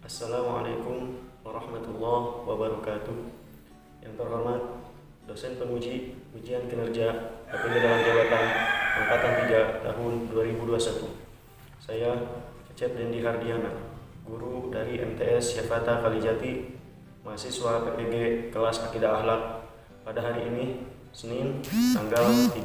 Assalamualaikum warahmatullahi wabarakatuh. Yang terhormat dosen penguji ujian kinerja APD dalam jabatan Angkatan 3 tahun 2021. Saya Cecep Dendi Hardiana, guru dari MTS Syafata Kalijati, mahasiswa PPG kelas Akidah Akhlak. Pada hari ini, Senin, tanggal 13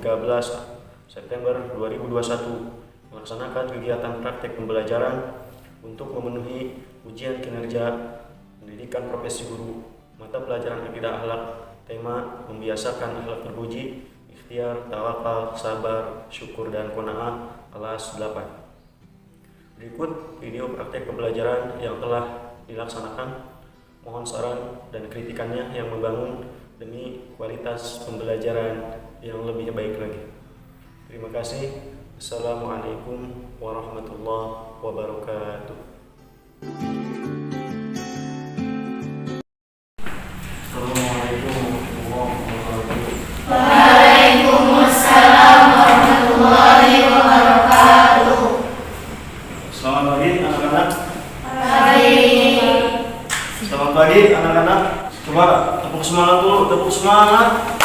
September 2021, melaksanakan kegiatan praktek pembelajaran untuk memenuhi ujian kinerja pendidikan profesi guru mata pelajaran Akidah Akhlak, tema membiasakan akhlak terpuji, ikhtiar, tawakal, sabar, syukur, dan qanaah, kelas 8. Berikut video praktek pembelajaran yang telah dilaksanakan. Mohon saran dan kritikannya yang membangun demi kualitas pembelajaran yang lebih baik lagi. Terima kasih. Assalamualaikum warahmatullahi wabarakatuh. Assalamualaikum warahmatullahi wabarakatuh. Waalaikumsalam warahmatullahi wabarakatuh. Selamat pagi anak-anak. Pagi. Selamat pagi anak-anak. Coba tepuk semangat dulu, tepuk semangat.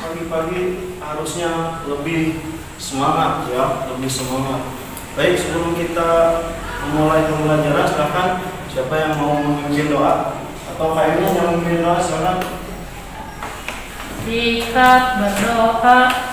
Pagi-pagi harusnya lebih semangat ya, lebih semangat. Baik, sebelum kita memulai pembelajaran, silakan siapa yang mau memimpin doa atau kayaknya yang memimpin doa silakan. Sikat berdoa.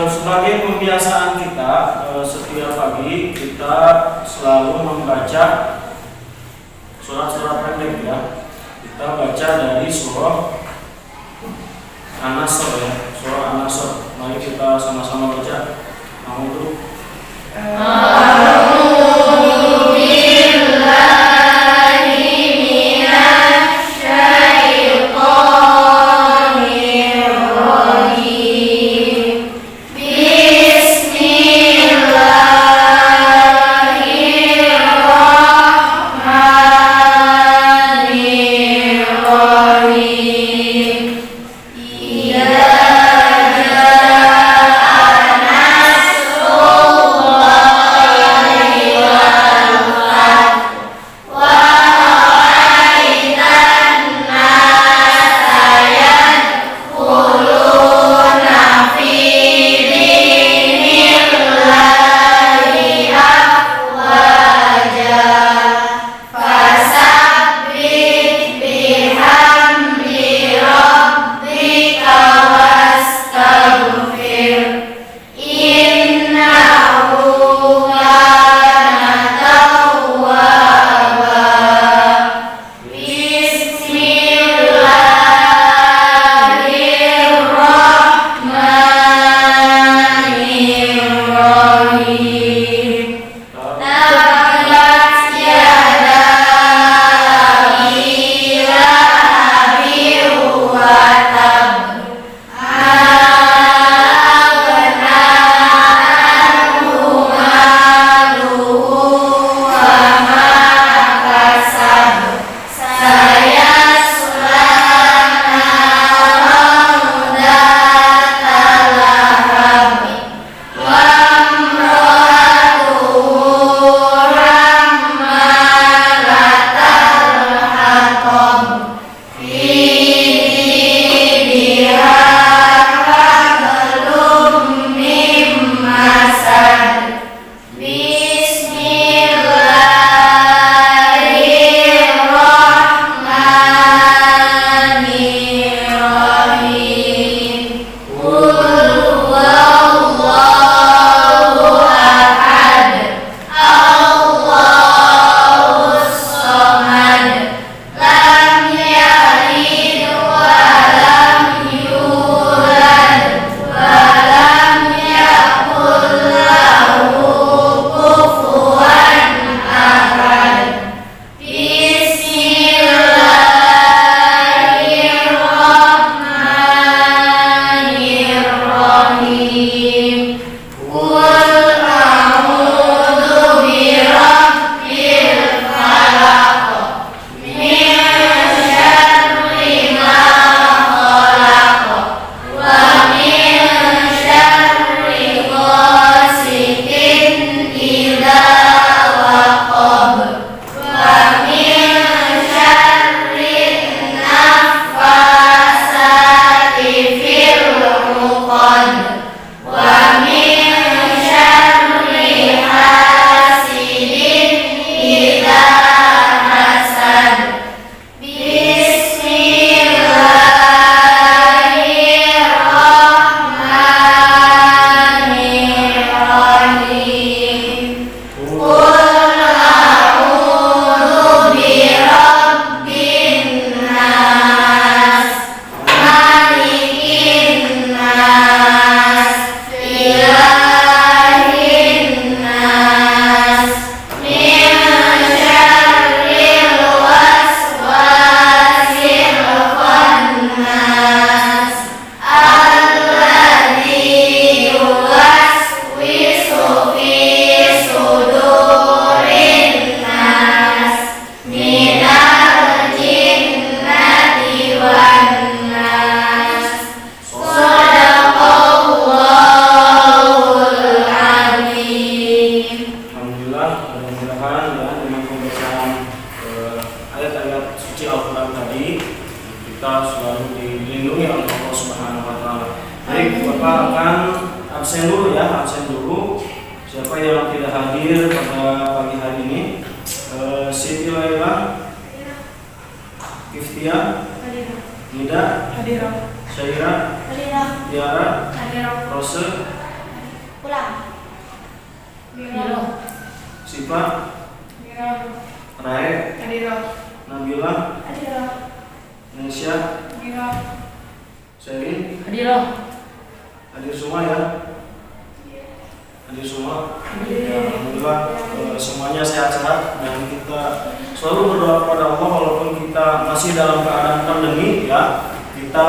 Sebagai pembiasaan kita, setiap pagi kita selalu membaca surat-surat pendek ya. Kita baca dari surah An-Nasr ya, surah An-Nasr. Mari kita sama-sama baca. Iya. suci Al-Quran tadi, kita selalu dilindungi oleh Allah Subhanahu wa Ta'ala. Baik, Bapak akan absen dulu ya, absen dulu. Siapa yang tidak hadir pada pagi hari ini? Siti Laila, Iftia, Nida, Syaira, Tiara, Rose, Sipa, Rae, Nabila, Nesya, Sherin, hadir semua ya? Hadir semua? Ya, alhamdulillah semuanya sehat-sehat dan kita selalu berdoa kepada Allah walaupun kita masih dalam keadaan pandemi ya. Kita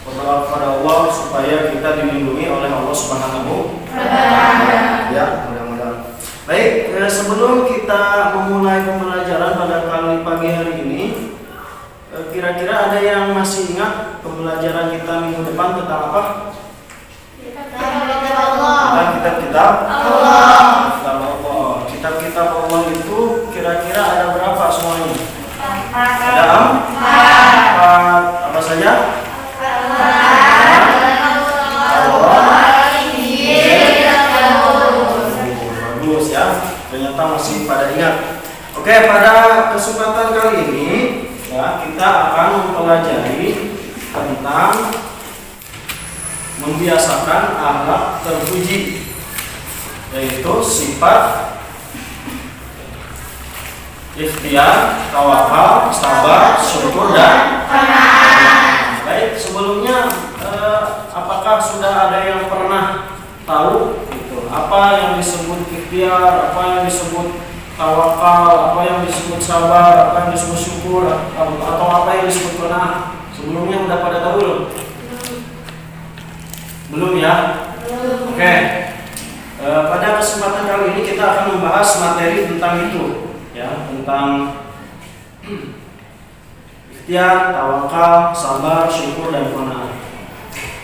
berdoa kepada Allah supaya kita dilindungi oleh Allah Subhanahu wa Ta'ala. Ya, mudah-mudahan. Baik, sebelum kita memulai pembelajaran pada kali pagi hari ini, kira-kira ada yang masih ingat pembelajaran kita minggu depan tentang apa? Tentang kitab-kitab Allah. Kitab-kitab Allah itu kira-kira ada berapa semuanya? Ada empat. Apa saja? Bagus ya. Ternyata masih pada ingat. Oke, pada kesempatan kali ini ya, kita akan mempelajari tentang membiasakan akhlak terpuji, yaitu sifat ikhtiar, tawakal, sabar, syukur dan qanaah. Baik, sebelumnya apakah sudah ada yang pernah tahu apa yang disebut ikhtiar, apa yang disebut tawakal, apa yang disebut sabar, apa yang disebut syukur, atau apa yang disebut qanaah? Sebelumnya sudah pada tahu belum? Belum ya? Oke. Pada kesempatan kali ini kita akan membahas materi tentang itu, ya, tentang ikhtiar, tawakal, sabar, syukur dan qanaah.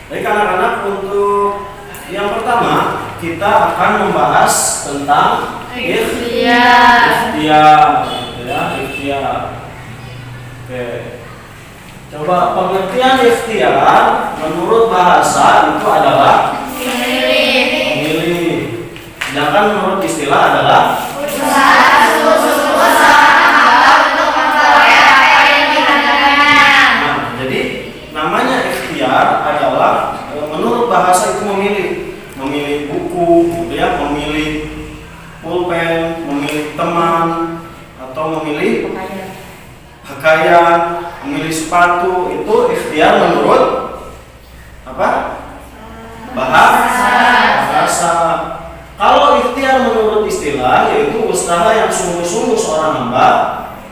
Baik anak-anak, untuk yang pertama kita akan membahas tentang ikhtiar, ya, ikhtiar. Oke. Coba pengertian ikhtiar menurut bahasa itu adalah memilih. Sedangkan menurut istilah adalah usaha untuk memperoleh apa yang diharapkan. Nah, jadi namanya ikhtiar adalah menurut bahasa itu memilih buku, ya, memilih pulpen, memilih teman, atau memilih pakaian, memilih sepatu. Itu ikhtiar menurut apa? Bahasa. Kalau ikhtiar menurut istilah, yaitu usaha yang sungguh-sungguh seorang hamba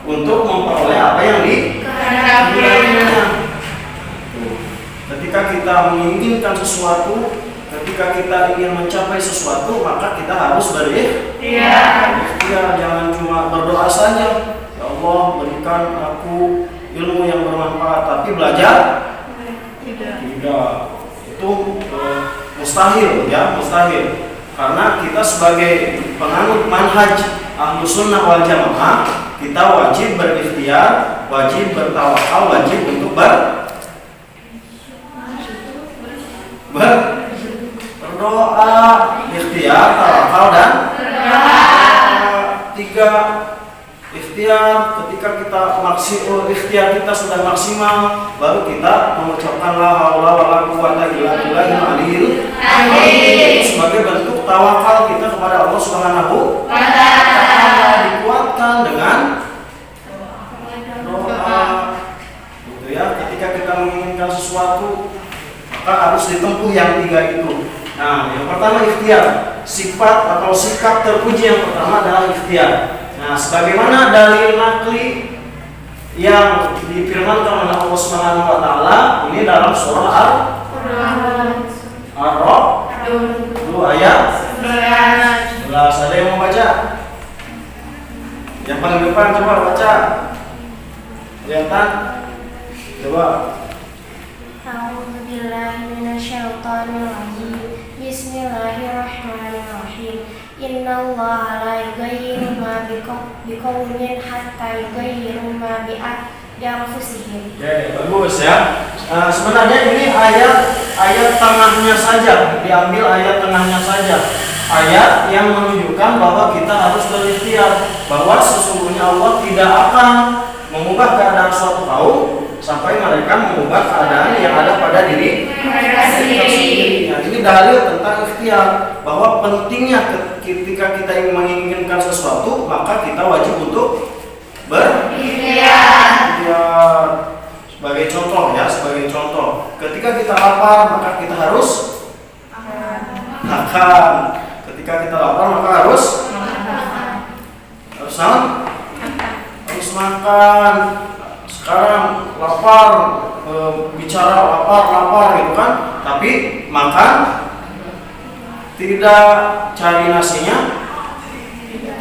untuk memperoleh apa yang diinginkannya. Ketika kita menginginkan sesuatu, ketika kita ingin mencapai sesuatu, maka kita harus berikhtiar. Jangan cuma berdoa saja, ya Allah berikan aku ilmu yang bermanfaat, tapi belajar tidak. Itu mustahil, ya, mustahil. Karena kita sebagai penganut manhaj Ahlus Sunnah wal Jamaah, kita wajib berikhtiar, wajib bertawakal, wajib untuk berdoa, ikhtiar, tawakal dan tiga. Ikhtiar, ketika kita ikhtiar kita sudah maksimal, baru kita mengucapkan la haula wala quwwata illa billahil aliyil azim sebagai bentuk tawakal kita kepada Allah Subhanahu wa Ta'ala, dikuatkan dengan doa. Gitu ya, ketika kita menginginkan sesuatu, maka harus ditempuh yang tiga itu. Nah, yang pertama ikhtiar, sifat atau sikap terpuji yang pertama adalah ikhtiar. Nah, sebagaimana dalil nakli yang difirmankan oleh Allah Subhanahu wa Ta'ala ini dalam surah Ar-Ra'd 2 ayat 11. Ada yang mau baca? Yang paling depan coba baca. Kelihatan? Coba. A'udzu billahi minasyaitonir rajim. Bismillahirrahmanirrahim. Innallaha la yughayyiru ma biqaumin hatta yughayyiru ma bi Anfusihim. Oke, bagus ya. Sebenarnya ini ayat tengahnya saja, diambil ayat tengahnya saja. Ayat yang menunjukkan bahwa kita harus berikhtiar, bahwa sesungguhnya Allah tidak akan mengubah keadaan suatu kaum sampai mereka mengubah keadaan yang ada pada diri mereka sendiri. Nah, ini dalil tentang ikhtiar, bahwa pentingnya ketika kita ingin menginginkan sesuatu, maka kita wajib untuk berikhtiar. Sebagai contoh, ketika kita lapar maka kita harus makan. Ketika kita lapar maka harus makan. Sekarang lapar, bicara lapar gitu kan, tapi makan tidak cari nasinya,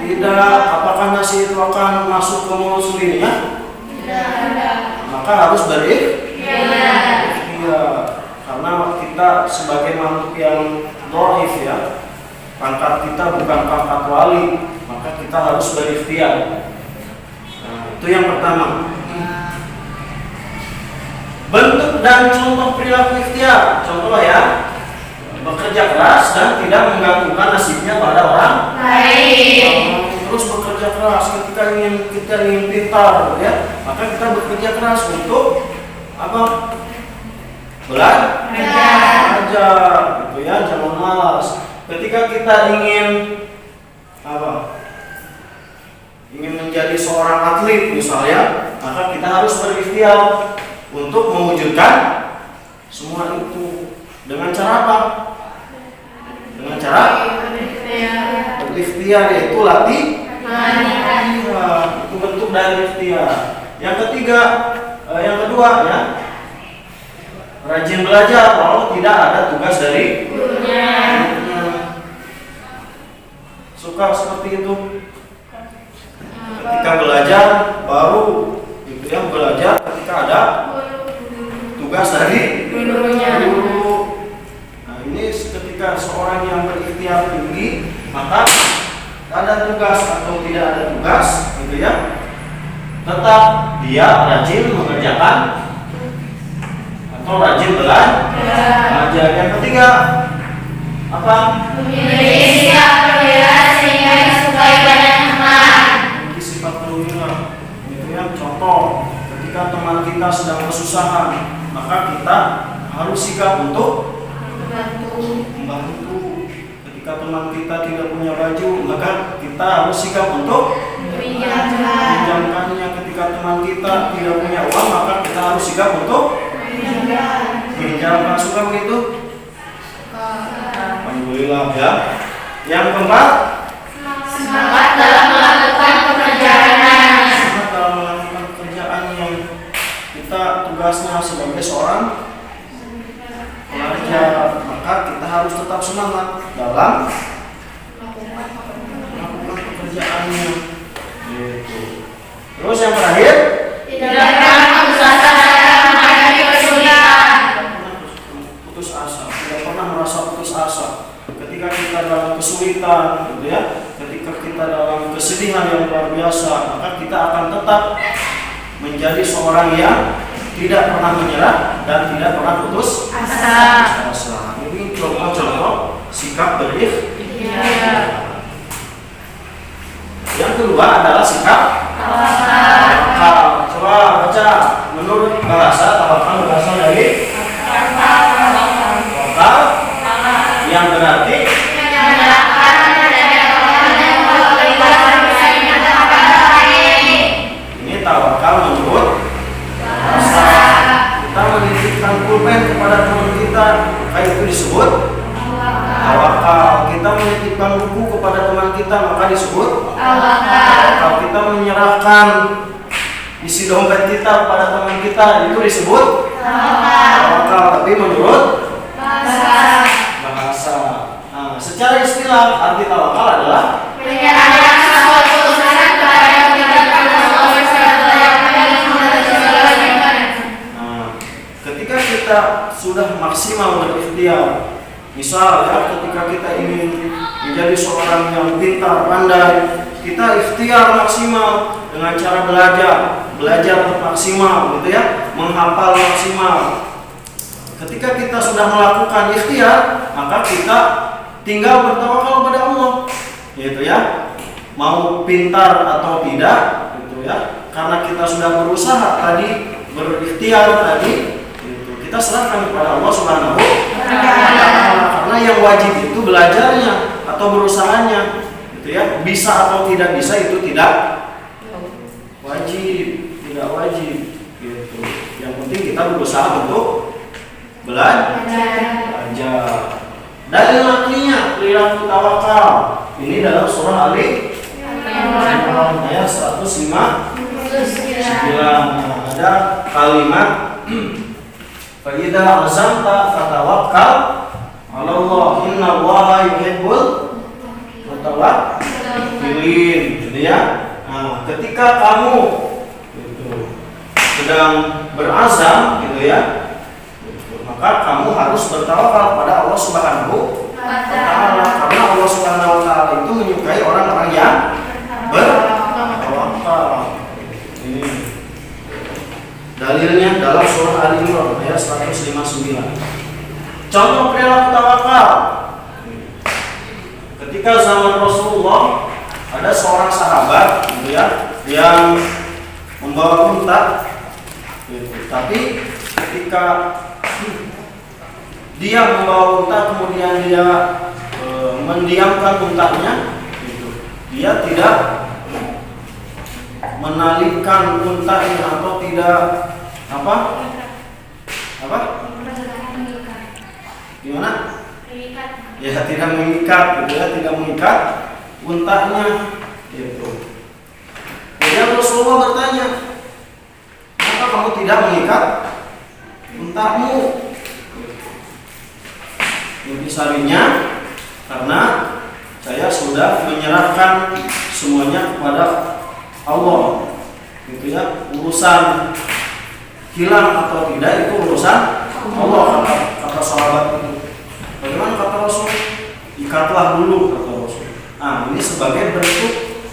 tidak, apakah nasi itu akan masuk ke mulut sendirinya? Tidak. Maka harus berikhtiar. Karena kita sebagai makhluk yang dhaif ya, pangkat kita bukan pangkat wali, maka kita harus berikhtiar. Nah, itu yang pertama. Bentuk dan contoh perilaku ikhtiar. Contoh ya, bekerja keras dan tidak menggantungkan nasibnya pada orang lain. Terus bekerja keras ketika kita ingin pintar ya, maka kita bekerja keras untuk apa? Belajar gitu ya, jangan malas. Ketika kita ingin apa? Ingin menjadi seorang atlet misalnya, maka kita harus berikhtiar untuk mewujudkan semua itu. Dengan cara apa? Dengan cara berikhtiar, yaitu latihan. Itu bentuk dari ikhtiar. Yang kedua ya, rajin belajar walau tidak ada tugas dari gurunya. Suka seperti itu. Ketika belajar baru gitu ya, belajar ketika ada tugas dari gurunya. Nah, ini ketika seorang yang berikhtiar tinggi, maka ada tugas atau tidak ada tugas gitu ya, tetap dia rajin mengerjakan atau rajin belajar. Yang ketiga apa? Memiliki sifat perwira sehingga disukai banyak teman. Memiliki sifat perwira gitu ya. Contoh, ketika teman kita sedang kesusahan, maka kita harus sikap untuk membantu. Ketika teman kita tidak punya baju, maka kita harus sikap untuk meminjamkannya. Ketika teman kita tidak punya uang, maka kita harus sikap untuk meminjamkan. Suka begitu? Alhamdulillah ya. Yang keempat, Semangat dalam melakukan pekerjaan. semangat dalam melakukan pekerjaan yang kita tugasnya sebagai seorang pelajar, maka kita harus tetap semangat dalam melakukan pekerjaannya. Gitu. Terus yang terakhir, Tidak pernah putus asa dalam menghadapi kesulitan. putus asa, tidak pernah merasa putus asa. Ketika kita dalam kesulitan, gitu ya, ketika kita dalam kesedihan yang luar biasa, maka kita akan tetap menjadi seorang yang tidak pernah menyerah dan tidak pernah putus asa. Ini contoh-contoh sikap berikhtiar. Yang kedua adalah sikap tawakal. Coba baca, menurut bahasa tawakal berasal dari tawakal yang berarti ini tawakal menurut bahasa. Kita menitipkan pulpen kepada teman kita, maka itu disebut tawakal. Kita menitipkan buku kepada teman kita, maka disebut tawakal. Kita menyerahkan isi dompet kita kepada teman kita, itu disebut tawakal. Tapi menurut bahasa. Nah, secara istilah arti tawakal adalah Menyerahkan sesuatu urusan kepada yang tidak ketika kita sudah maksimal berikhtiar, misal ya, ketika kita ingin menjadi seorang yang pintar, pandai, kita ikhtiar maksimal dengan cara belajar belajar maksimal gitu ya, menghafal maksimal. Ketika kita sudah melakukan ikhtiar, maka kita tinggal bertawakal pada Allah, gitu ya. Mau pintar atau tidak, gitu ya. Karena kita sudah berusaha tadi, berikhtiar tadi, gitu. Kita serahkan kepada Allah Subhanahu wa Ta'ala. Karena yang wajib itu belajarnya atau berusahanya, gitu ya. Bisa atau tidak bisa itu tidak wajib, tidak wajib, gitu. Yang penting kita berusaha untuk belajar. Dalil naklinya perilaku tawakal ini dalam surah Ali Imran ayat 159. Ada kalimat fa idza azamta fatawakkal 'ala Allah innallaha yuhibbul mutawakkilin. Gitu ya. Nah, ketika kamu sedang berazam gitu ya, maka kamu harus bertawakal pada Allah Subhanahu wa Ta'ala, karena Allah Subhanahu wa Ta'ala itu menyukai orang-orang yang bertawakal. Ini dalilnya dalam surah Al-Imran ayat 159. Contoh perilaku tawakal. Ketika zaman Rasulullah ada seorang sahabat gitu ya, yang membawa unta gitu. Tapi ketika dia membawa unta, kemudian dia mendiamkan untanya, gitu. Dia tidak menalikan untanya atau tidak apa? Gimana? Ya tidak mengikat, gitu ya, tidak mengikat untanya, gitu. Kemudian Rasulullah bertanya, kenapa kamu tidak mengikat untamu? Intisarinya karena saya sudah menyerahkan semuanya kepada Allah, gitu ya. Urusan hilang atau tidak itu urusan Allah, kata sahabat itu. Bagaimana kata Rasul? Ikatlah dulu, kata Rasul. Nah, ini sebagai bentuk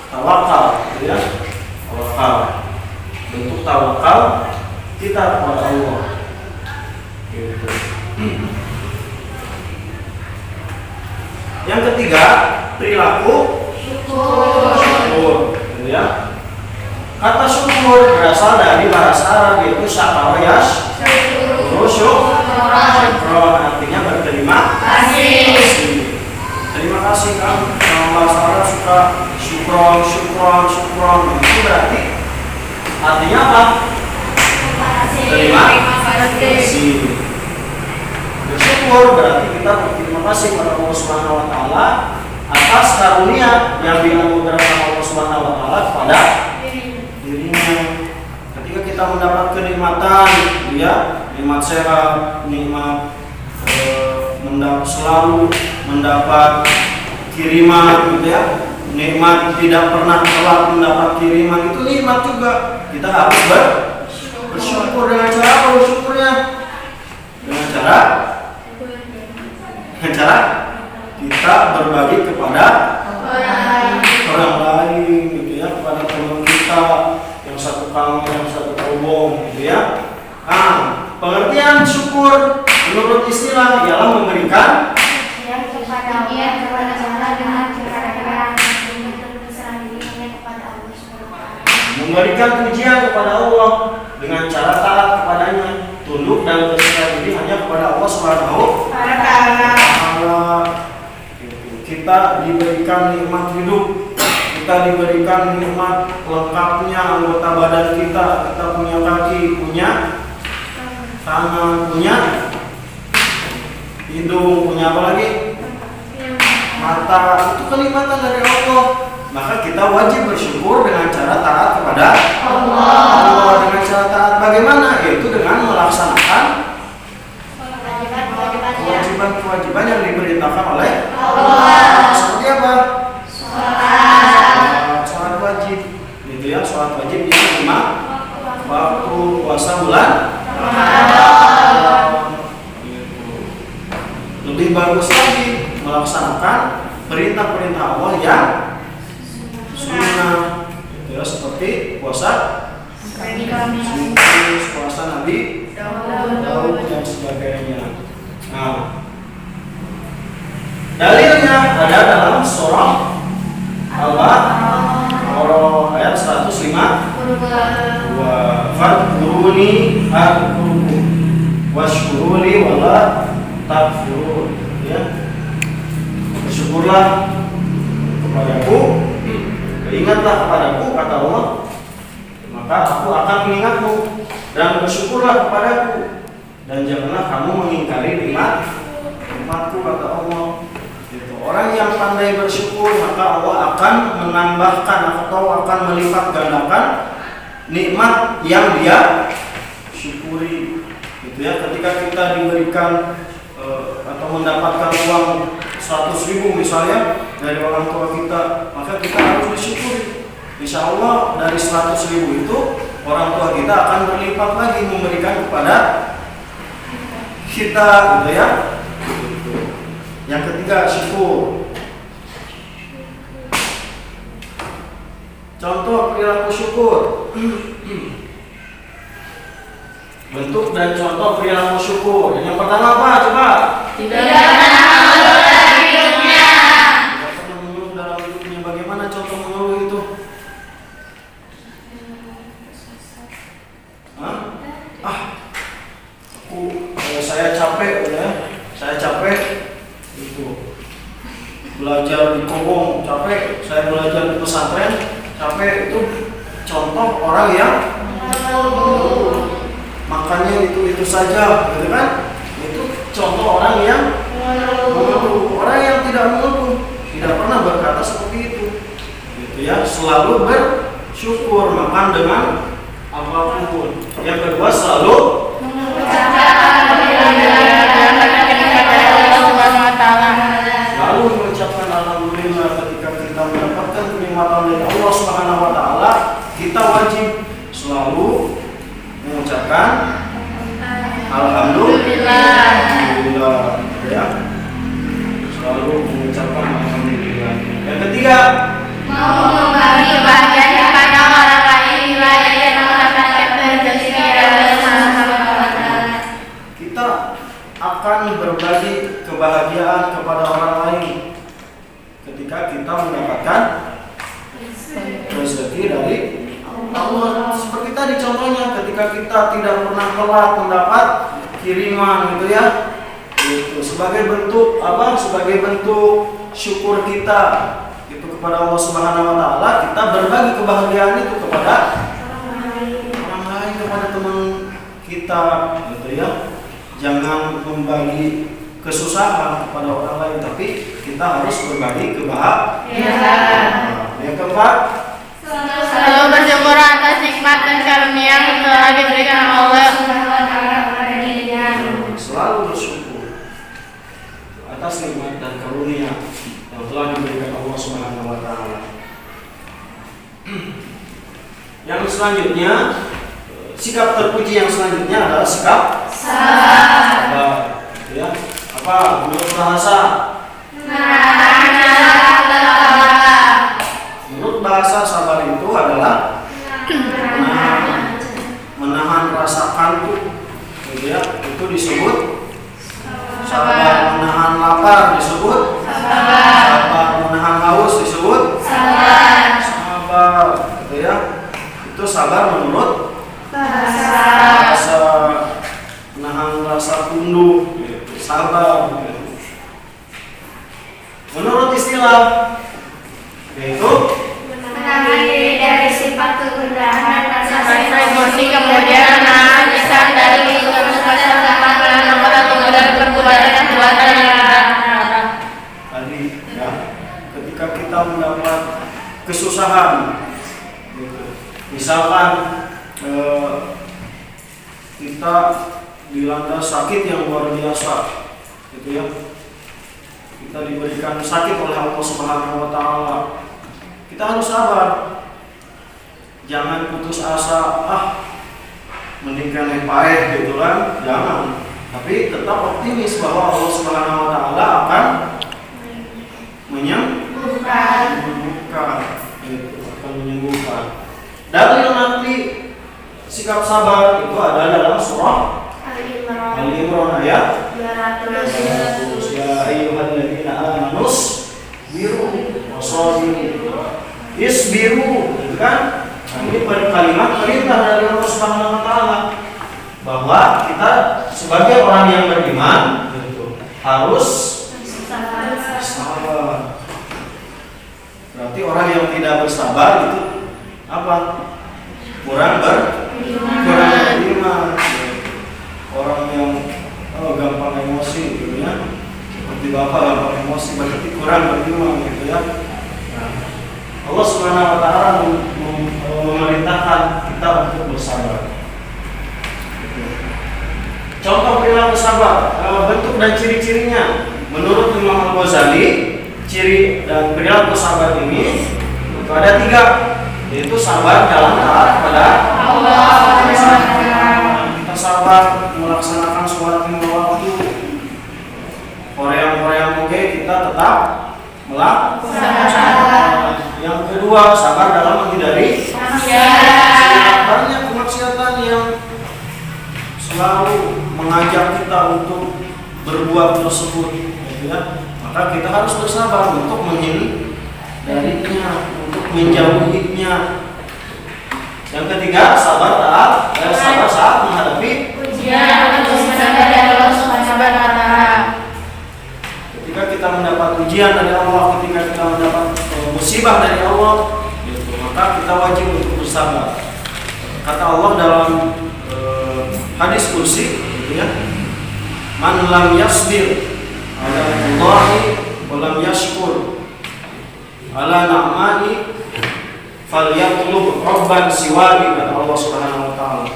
tawakal, gitu ya. Tawakal, bentuk tawakal kita kepada Allah, gitu. Yang ketiga, perilaku syukur, gitu ya. Kata syukur berasal dari bahasa Arab, yaitu syakara syukur, artinya berterima kasih. Terima kasih kan, kalau bahasa Arab suka syukron. Itu berarti artinya apa? Terima kasih. Bersyukur berarti kita berterima kasih kepada Allah Subhanahu wa Ta'ala atas karunia yang dianugerahkan Allah Subhanahu wa Ta'ala kepada dirinya. Ketika kita mendapat kenikmatan, ya, nikmat sehat, nikmat selalu mendapat kiriman, gitu ya, nikmat tidak pernah telat mendapat kiriman, itu nikmat juga. Kita harus bersyukur. Dengan cara apa bersyukurnya? Dengan cara kita berbagi kepada orang lain, gitu ya, kepada teman kita yang satu kamar, yang satu rombong, gitu ya. Nah, pengertian syukur menurut istilah ialah memberikan pujian kepada Allah dengan cara taat kepadanya, tunduk dan berserah diri hanya kepada Allah Subhanahu wa Ta'ala. Kita diberikan nikmat hidup, kita diberikan nikmat lengkapnya anggota badan kita punya kaki, punya tangan, punya hidung, punya apa lagi? Mata. Itu kenikmatan dari Allah. Maka kita wajib bersyukur dengan cara taat kepada Allah. Dengan cara taat bagaimana? Yaitu dengan melaksanakan kewajiban yang diperintahkan oleh Allah. Seperti apa? Sholat wajib, gitu ya. Sholat wajib yang 5 waktu, puasa bulan Ramadan. Lebih bagus lagi melaksanakan perintah-perintah Allah yang sunnah, gitu ya, seperti puasa siklus puasa Nabi Daud dan sebagainya. Nah, dalilnya ada dalam surah Al-Baqarah ayat 152. Fadkuruni adkurkum washkuruli wala takfurun. Ya, bersyukurlah kepadaku, ingatlah kepadaku, kata Allah, maka aku akan mengingatmu, dan bersyukurlah kepadaku, dan janganlah kamu mengingkari nikmatku, kata Allah. Gitu. Orang yang pandai bersyukur, maka Allah akan menambahkan atau akan melipat gandakan nikmat yang dia syukuri. Gitu ya, ketika kita diberikan atau mendapatkan uang 100.000 misalnya dari orang tua kita, maka kita harus bersyukuri. Insya Allah dari 100.000 itu orang tua kita akan berlipat lagi memberikan kepada kita, gitu ya. Yang ketiga, syukur. Contoh perilaku syukur. Bentuk dan contoh perilaku syukur. Yang pertama apa? Coba. Tidak pernah mengeluh dalam hidupnya. Tidak pernah mengeluh dalam hidupnya. Bagaimana contoh mengeluh itu? Hah? Saya capek, ya. Saya capek. Itu belajar di Kobong, capek. Saya belajar di pesantren, capek. Itu contoh orang yang makannya itu saja, gitu kan? Itu contoh orang yang mengeluh. Orang yang tidak mengeluh tidak pernah berkata seperti itu, gitu ya. Selalu bersyukur, makan dengan apapun. Yang kedua, selalu mengucapkan alhamdulillah ketika kita mendapatkan kenikmatan dari Allah Subhanahu wa taala. Kita wajib selalu mengucapkan alhamdulillah, ya. Selalu mengucapkan alhamdulillah. Yang ketiga, Mau membagi kebahagiaan kepada orang lain, wilayah yang mendapatkan rezeki dari Allah Subhanahu wa taala. kita akan berbagi kebahagiaan kepada orang lain ketika kita mendapatkan rezeki dari Allah. Seperti tadi contohnya, ketika kita tidak pernah telat mendapat kiriman, gitu ya. Itu sebagai bentuk apa? Sebagai bentuk syukur kita itu kepada Allah Subhanahu wa taala, kita berbagi kebahagiaan itu kepada orang lain, kepada teman kita, gitu ya. Jangan membagi kesusahan kepada orang lain, tapi kita harus berbagi kebahagiaan. Yang keempat, Selalu bersyukur atas nikmat dan karunia yang telah diberikan Allah Subhanahu wa taala kepada dirinya. selalu bersyukur atas nikmat dan karunia yang telah diberikan Allah Subhanahu wa taala. Yang selanjutnya, sikap terpuji yang selanjutnya adalah sikap sabar. Ya. Apa menurut bahasa? Menurut bahasa, sabar itu adalah menahan rasa kantuk, gitu ya. Itu disebut sabar. Menahan lapar disebut sabar. Menahan haus disebut sabar, gitu ya. Itu sabar menurut bahasa. Menahan rasa tunduk, gitu. Sabar, gitu. Menurut istilah, yaitu Menahan diri dari sifat kegundahan dan rasa emosi, kemudian menahan lisan dari mengucapkan kata-kata atau dari perbuatan yang tadi, ya, ketika kita mendapat kesusahan, gitu. Misalkan kita dilanda sakit yang luar biasa, gitu ya. Kita diberikan sakit oleh Allah Subhanahu wa taala. Kita harus sabar. Jangan putus asa, mending kene paeh, gitu kan. Jangan. Tapi tetap optimis bahwa Allah Subhanahu wa taala akan menyembuhkan, gitu, akan menyembuhkan. Dalil nanti sikap sabar itu ada dalam surah Al-Imran Al-Imran ayat 200. Ya ayyuhalladzina amanu biru wasabiru isbiru, gitu kan? Ini kalimat perintah dari Allah Subhanahu wa taala bahwa kita sebagai orang yang beriman gitu, harus sabar. Berarti orang yang tidak bersabar itu apa? Kurang beriman. Orang yang gampang emosi gitu ya. Seperti bapak gampang emosi berarti kurang beriman gitu ya. Nah, Allah Subhanahu wa taala memerintahkan kita untuk bersabar. Contoh perilaku sabar, bentuk dan ciri-cirinya. Menurut Imam Al-Ghazali, ciri dan perilaku sabar ini itu ada 3, yaitu sabar dalam taat kepada Allah. Kita sabar melaksanakan sholat 5 waktu. Koreang oke, kita tetap melaksanakan. Yang kedua, sabar dalam menghindari banyak kemaksiatan yang selalu mengajak kita untuk berbuat tersebut, gitu ya. Maka kita harus bersabar untuk menghindarinya, untuk menjauhinya. Yang ketiga, sabar saat menghadapi ujian untuk bersabar dari Allah Subhanahu wa taala. Ketika kita mendapat ujian dari Allah, ketika kita mendapat musibah dari Allah, gitu, maka kita wajib untuk bersabar. Kata Allah dalam hadis kursi, gitu ya, man lam yasbir ala Allahi wa lam yashkur ala na'mani falyatlub rabban siwani, kata Allah Subhanahu wa taala.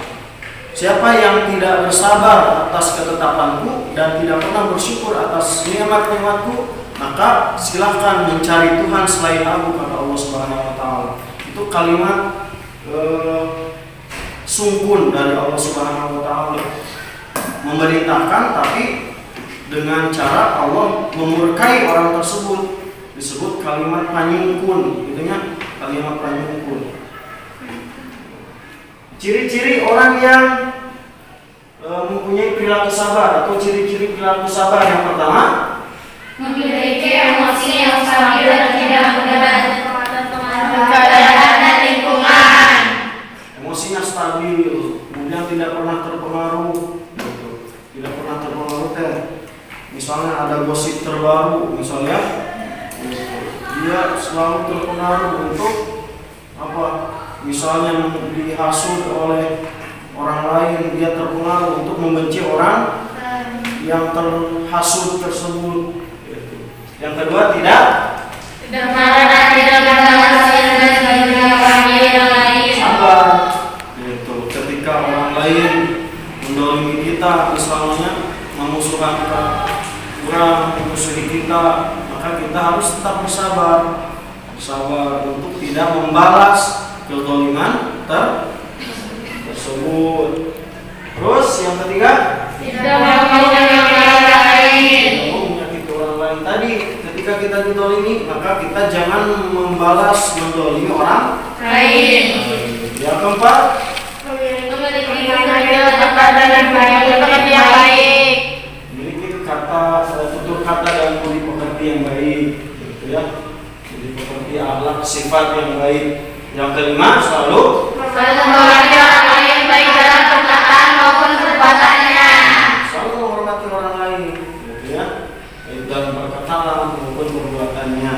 Siapa yang tidak bersabar atas ketetapanku dan tidak pernah bersyukur atas nikmat-nikmatku, maka silahkan mencari Tuhan selain aku, kata Allah Subhanahu wa taala. Itu kalimat sungkun dari Allah Subhanahu wa taala, memerintahkan tapi dengan cara Allah memurkai orang tersebut, disebut kalimat panyungkun, gitu ya, kalimat panyungkun. Ciri-ciri orang yang mempunyai perilaku sabar atau ciri-ciri perilaku sabar yang pertama, Memiliki emosi yang stabil dan tidak mudah keadaan dan lingkungan. emosinya stabil, kemudian tidak pernah terpengaruh, tidak pernah terpengaruh misalnya ada gosip terbaru, misalnya dia selalu terpengaruh untuk apa? Misalnya dihasut oleh orang lain, dia terpengaruh untuk membenci orang yang terhasut tersebut. Yang kedua, tidak marah, tidak orang lain. sabar. Ketika orang lain mendolimi kita, misalnya memusuhkan kita, kurang memusuhi kita, maka kita harus tetap bersabar. Sabar untuk tidak membalas kezaliman tersebut. Terus yang ketiga, Tidak menyakiti orang lain. menyakiti orang lain. Tadi ketika kita didolimi, maka kita jangan membalas mendolimi orang Lain. Yang keempat, Memiliki kata dan pekerti yang baik. memiliki tutur kata dan budi pekerti yang baik, gitu ya. Budi pekerti, akhlak, sifat yang baik. Yang kelima, selalu Menghormati orang lain baik dalam perkataan maupun perbuatannya. selalu menghormati orang lain, gitu ya, baik dalam perkataan maupun perbuatannya.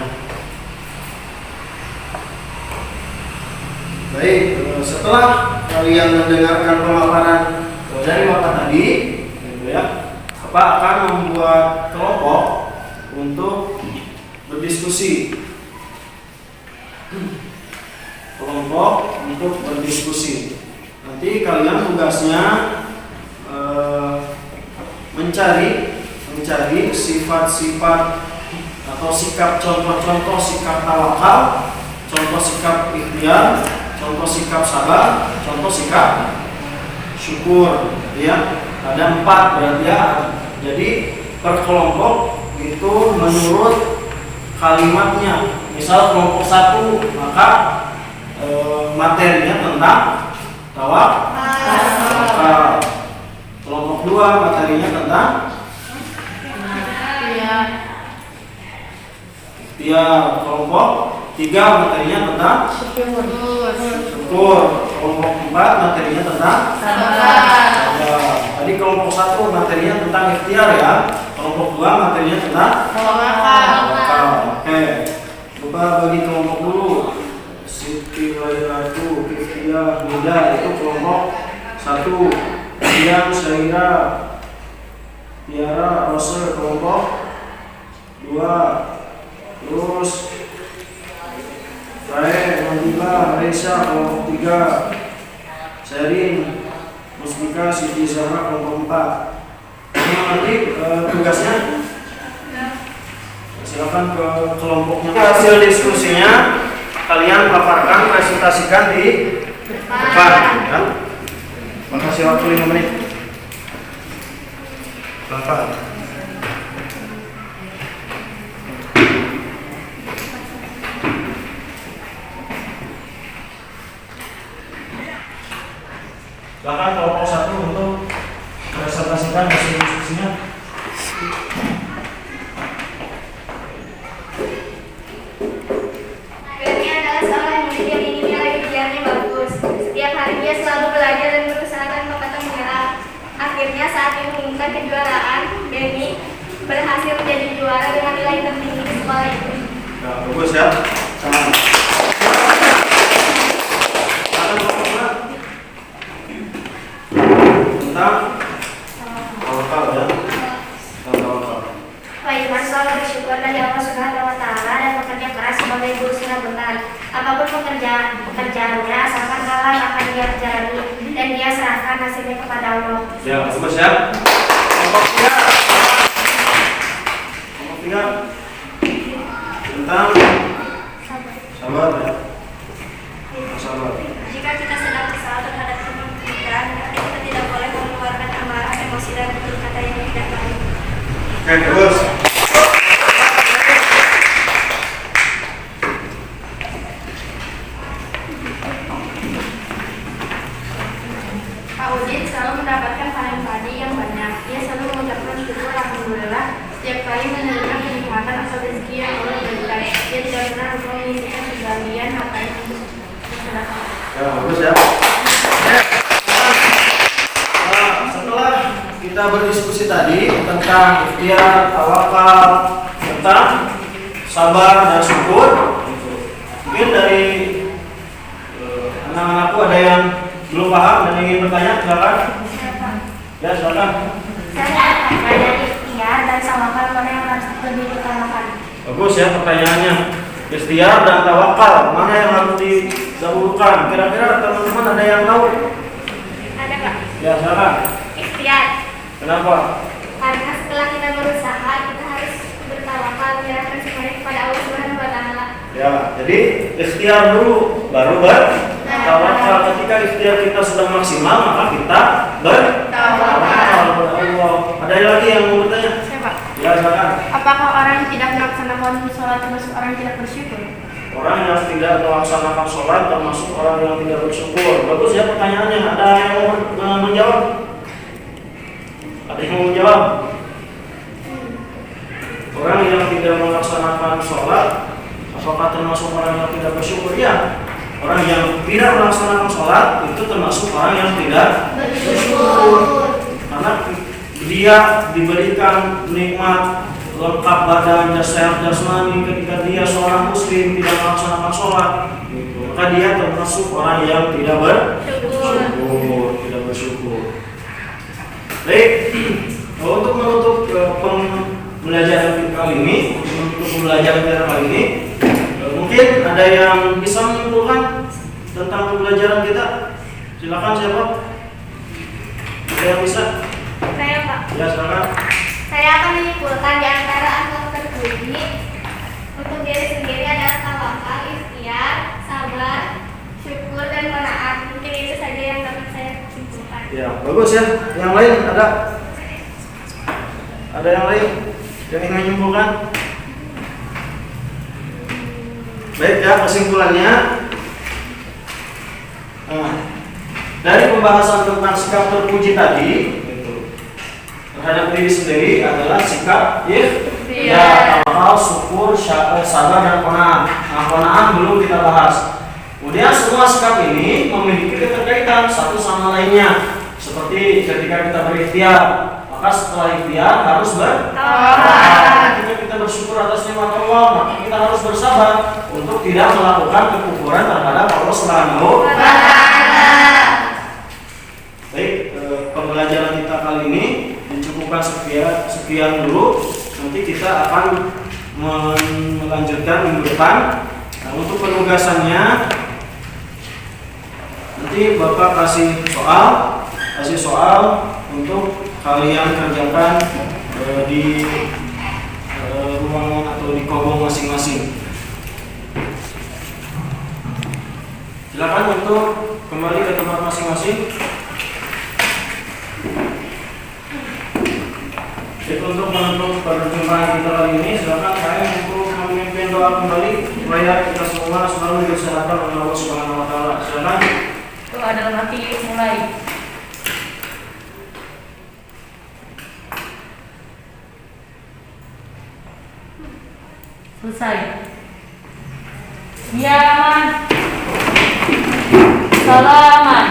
Baik, setelah kalian mendengarkan pemaparan dari Bapak tadi, gitu ya, Bapak akan membuat kelompok untuk berdiskusi. Kelompok untuk berdiskusi. Nanti kalian tugasnya mencari sifat-sifat atau sikap, contoh-contoh sikap tawakal, contoh sikap ikhtiar, contoh sikap sabar, contoh sikap syukur, ya. Ada 4 berarti ya. Jadi per kelompok itu menurut kalimatnya. Misal kelompok 1, maka materinya tentang tawakal. Tawakal. Kelompok 2 materinya tentang ikhtiar. Kelompok 3 materinya tentang syukur. Kelompok 4 materinya tentang sabar. Tadi kelompok 1 materinya tentang ikhtiar ya. Kelompok 2 materinya tentang tawakal. Oke. Coba bagi kelompok dulu. Siti Lailatu, Kifiyah, Nida itu kelompok 1. Kemudian Syaira, Tiara, Rose kelompok 2. Terus Rae, Mandila, Reza kelompok 3. Sherin, Musbika, Siti Zahra kelompok 4. Ini nanti tugasnya silakan ke kelompoknya. Hasil diskusinya kalian paparkan, presentasikan di depan ya. Makasih waktu 5 menit. Silakan. Silakan kelompok 1 untuk presentasikan hasil diskusinya. Ini adalah seorang murid yang ini nilai ujiannya bagus. Setiap harinya selalu belajar dan berusaha tanpa kata menyerah. Akhirnya saat diumumkan kejuaraan, Denny berhasil menjadi juara dengan nilai tertinggi di sekolah itu. Nah, bagus ya. Tentang tawakal ya. Tentang tawakal. Pak Iman selalu bersyukur dari Allah Subhanahu wa Ta'ala dan bekerja keras sebagai guru sunnah benar. Apapun pekerjaannya, asalkan halal akan dia jalani dan dia serahkan hasilnya kepada Allah. Ya, bagus ya. Kelompok 3 tentang sabar ya. Sabar. Jika kita sedang kesal terhadap teman kita, kita tidak boleh mengeluarkan amarah, emosi dan kata yang tidak baik. Oke, terus. Pak Udin selalu mendapatkan panen padi yang banyak. Dia selalu mengucapkan syukur alhamdulillah setiap kali menerima kenikmatan atau rezeki yang Allah berikan. Dia tidak pernah lupa menyisihkan sebagian hartanya untuk bersedekah. Ya, bagus ya. Nah, setelah kita berdiskusi tadi tentang ikhtiar, tawakal, tentang sabar dan syukur, mungkin dari anak-anakku ada yang belum paham dan ingin bertanya, silakan. Ya, silakan. Saya akan bertanya ikhtiar dan tawakal mana yang harus lebih diutamakan. Bagus ya pertanyaannya. Ikhtiar dan tawakal mana yang harus didahulukan? Kira-kira teman-teman ada yang tahu? Ada Pak? Ya, silakan. Ikhtiar. Kenapa? Karena setelah kita berusaha, kita harus bertawakal menyerahkan semuanya kepada Allah Subhanahu wa Ta'ala. Ya, jadi ikhtiar dulu baru bertawakal. Ketika ikhtiar kita sudah maksimal, maka kita bertawakal kepada Allah. Ada lagi yang mau bertanya? Saya Pak, Ya, silakan. apakah orang yang tidak melaksanakan sholat termasuk orang yang tidak bersyukur? Orang yang tidak melaksanakan sholat termasuk orang yang tidak bersyukur. Bagus ya pertanyaannya. Ada yang mau menjawab? Ada yang mau menjawab? Orang yang tidak melaksanakan sholat apakah termasuk orang yang tidak bersyukur? Ya. Orang yang tidak melaksanakan sholat itu termasuk orang yang tidak bersyukur. Karena dia diberikan nikmat lengkap badan, sehat jasmani ketika dia seorang muslim tidak melaksanakan sholat, maka dia termasuk orang yang tidak bersyukur, tidak bersyukur. Baik, untuk menutup pembelajaran kali ini, mungkin ada yang bisa menyimpulkan tentang pembelajaran kita. Silakan siapa? Ada yang bisa? Saya Pak. Ya, silakan. Saya akan menyimpulkan di antara akhlak terpuji untuk diri sendiri adalah tawakal, ikhtiar, sabar, syukur dan qanaat. Mungkin itu saja yang dapat saya simpulkan. Ya, bagus ya. Yang lain ada? Ada yang lain yang ingin menyimpulkan? Baik ya, kesimpulannya. Nah, dari pembahasan tentang sikap terpuji tadi terhadap diri sendiri adalah sikap ikhtiar, tawakal, syukur, sabar dan qanaah. Nah, qanaah belum kita bahas. Kemudian semua sikap ini memiliki keterkaitan satu sama lainnya. Seperti ketika kita berikhtiar, maka setelah ikhtiar harus bertawakal. Ketika kita bersyukur atas nikmat Allah, maka kita harus bersabar untuk tidak melakukan kekufuran terhadap Allah Subhanahu wa Ta'ala. Baik, pembelajaran kita kali ini dicukupkan sekian dulu. Nanti kita akan melanjutkan minggu depan. Nah, untuk penugasannya nanti Bapak kasih soal untuk kalian kerjakan di ruangan atau di kobong masing-masing. Silakan untuk kembali ke tempat masing-masing. Untuk menutup perjumpaan kita kali ini, silakan saya untuk memimpin doa kembali supaya kita semua selalu diusahakan oleh Allah Subhanahu wa Ta'ala. Silakan. Doa dalam hati mulai. Selesai. Yaman. Salaman.